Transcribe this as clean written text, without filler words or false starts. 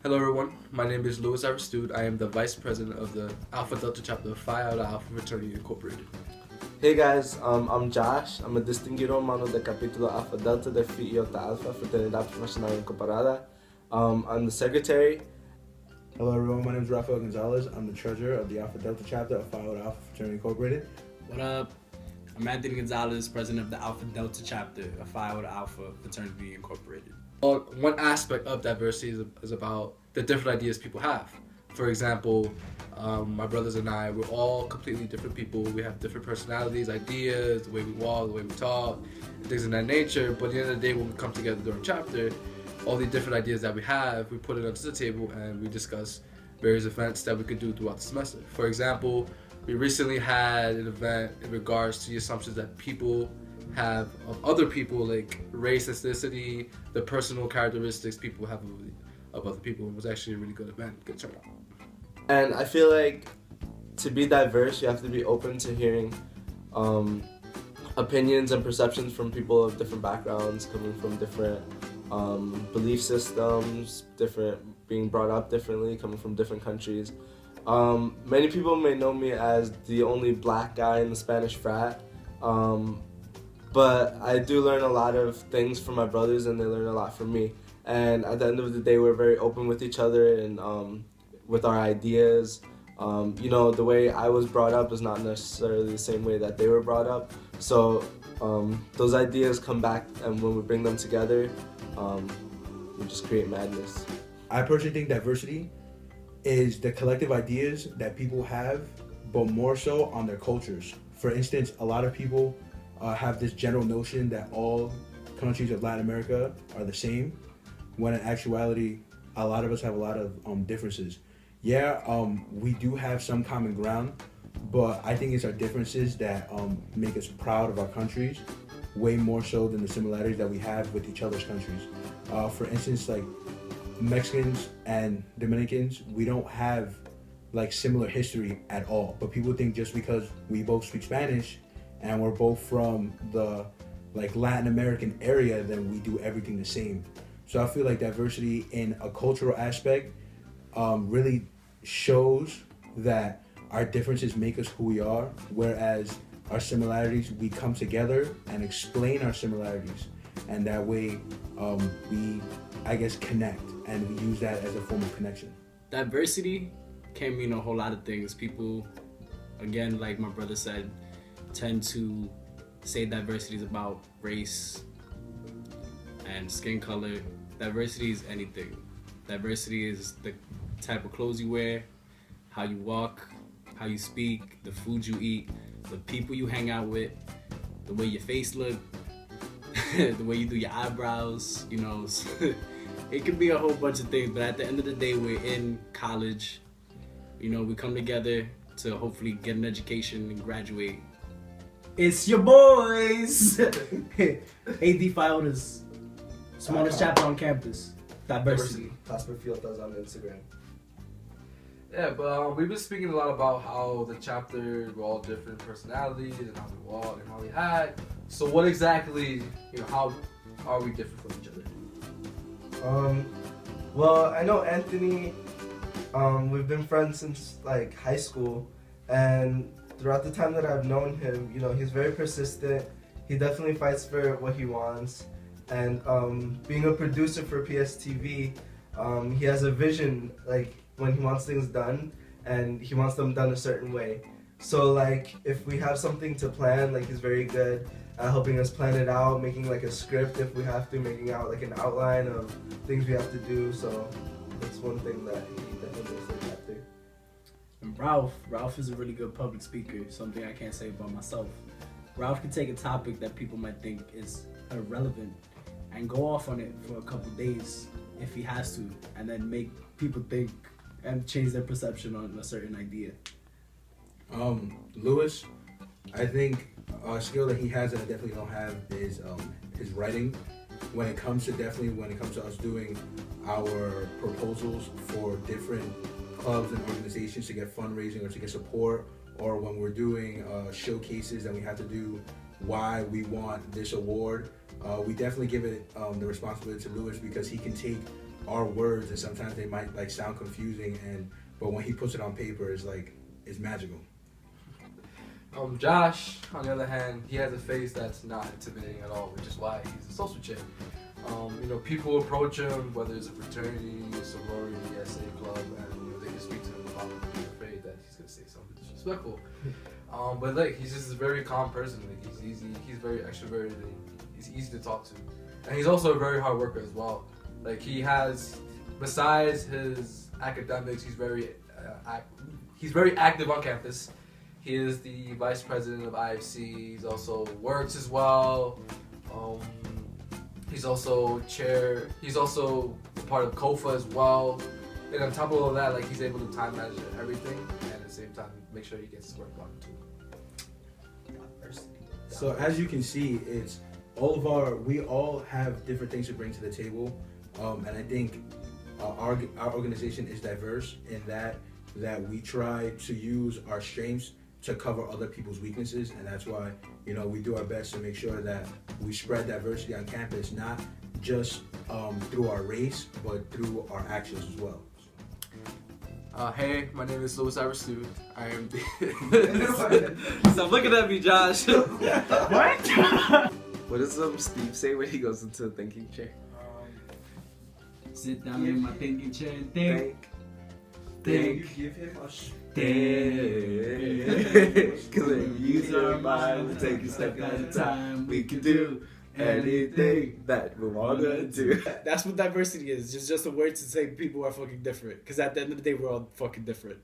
Hello everyone, my name is Louis Aristude. I am the Vice President of the Alpha Delta chapter of Phi Iota Alpha Fraternity Incorporated. Hey guys, I'm Josh. I'm a distinguido mano del capítulo Alpha Delta de Phi Iota Alpha Fraternidad Profesional Incorporada. I'm the secretary. Hello everyone, my name is Rafael Gonzalez. I'm the treasurer of the Alpha Delta chapter of Phi Iota Alpha Fraternity Incorporated. What up? I'm Anthony Gonzalez, president of the Alpha Delta chapter of Phi Iota Alpha Fraternity Incorporated. One aspect of diversity is about the different ideas people have. For example, my brothers and I, we're all completely different people. We have different personalities, ideas, the way we walk, the way we talk, and things of that nature. But at the end of the day, when we come together during chapter, all the different ideas that we have, we put it onto the table and we discuss various events that we could do throughout the semester. For example, we recently had an event in regards to the assumptions that people have of other people, like race, ethnicity, the personal characteristics people have of other people. It was actually a really good event, good turnout. And I feel like to be diverse, you have to be open to hearing opinions and perceptions from people of different backgrounds, coming from different belief systems, being brought up differently, coming from different countries. Many people may know me as the only black guy in the Spanish frat, but I do learn a lot of things from my brothers and they learn a lot from me. And at the end of the day, we're very open with each other and with our ideas. The way I was brought up is not necessarily the same way that they were brought up. So those ideas come back, and when we bring them together, we just create madness. I personally think diversity is the collective ideas that people have, but more so on their cultures. For instance, a lot of people have this general notion that all countries of Latin America are the same, when in actuality, a lot of us have a lot of differences. Yeah, we do have some common ground, but I think it's our differences that make us proud of our countries, way more so than the similarities that we have with each other's countries. For instance, like Mexicans and Dominicans, we don't have like similar history at all, but people think just because we both speak Spanish and we're both from the like Latin American area, then we do everything the same. So I feel like diversity in a cultural aspect really shows that our differences make us who we are, whereas our similarities, we come together and explain our similarities, and that way we, I guess, connect, and we use that as a form of connection. Diversity can mean a whole lot of things. People, again, like my brother said, tend to say diversity is about race and skin color. Diversity is anything. Diversity is the type of clothes you wear, how you walk, how you speak, the food you eat, the people you hang out with, the way your face look, the way you do your eyebrows, It could be a whole bunch of things, but at the end of the day, we're in college. We come together to hopefully get an education and graduate. It's your boys! AD Phi Iota's smallest chapter on campus. Diversity. Plattsburgh Fielders on Instagram. Yeah, but we've been speaking a lot about how the chapter, we're all different personalities and how we walk and how we act. So what exactly, how are we different from each other? Well, I know Anthony, we've been friends since like high school, and throughout the time that I've known him, he's very persistent. He definitely fights for what he wants, and being a producer for PSTV, he has a vision, like when he wants things done, and he wants them done a certain way. So like if we have something to plan, like he's very good at helping us plan it out, making like a script if we have to, making out like an outline of things we have to do. So that's one thing that he definitely does like that too. And Ralph is a really good public speaker, something I can't say about myself. Ralph can take a topic that people might think is irrelevant and go off on it for a couple days if he has to, and then make people think and change their perception on a certain idea. Lewis, I think a skill that he has that I definitely don't have is his writing. When it comes to us doing our proposals for different clubs and organizations to get fundraising or to get support, or when we're doing showcases and we have to do why we want this award, we definitely give it the responsibility to Lewis, because he can take our words, and sometimes they might like sound confusing, but when he puts it on paper, it's magical. Josh, on the other hand, he has a face that's not intimidating at all, which is why he's a social chick. People approach him, whether it's a fraternity, a sorority, SA club, and they can speak to him without being afraid that he's gonna say something disrespectful. But like, he's just a very calm person. Like, he's easy, he's very extroverted, and he's easy to talk to, and he's also a very hard worker as well. Like, he has, besides his academics, he's very active on campus. He is the vice president of IFC. He's also works as well. He's also He's also part of KOFA as well. And on top of all that, like, he's able to time manage everything, and at the same time make sure he gets his work done too. So as you can see, we all have different things to bring to the table, and I think our organization is diverse in that we try to use our strengths to cover other people's weaknesses, and that's why we do our best to make sure that we spread diversity on campus, not just through our race, but through our actions as well. Hey, my name is Louis Aristu. I am the... Stop looking at me, Josh. What? What does Steve say when he goes into the thinking chair? Sit down in my thinking chair and think. You give him a Cause if we use our mind, we take a step at a time. We can do anything that we want to do. That's what diversity is. Just a word to say people are fucking different. Because at the end of the day, we're all fucking different.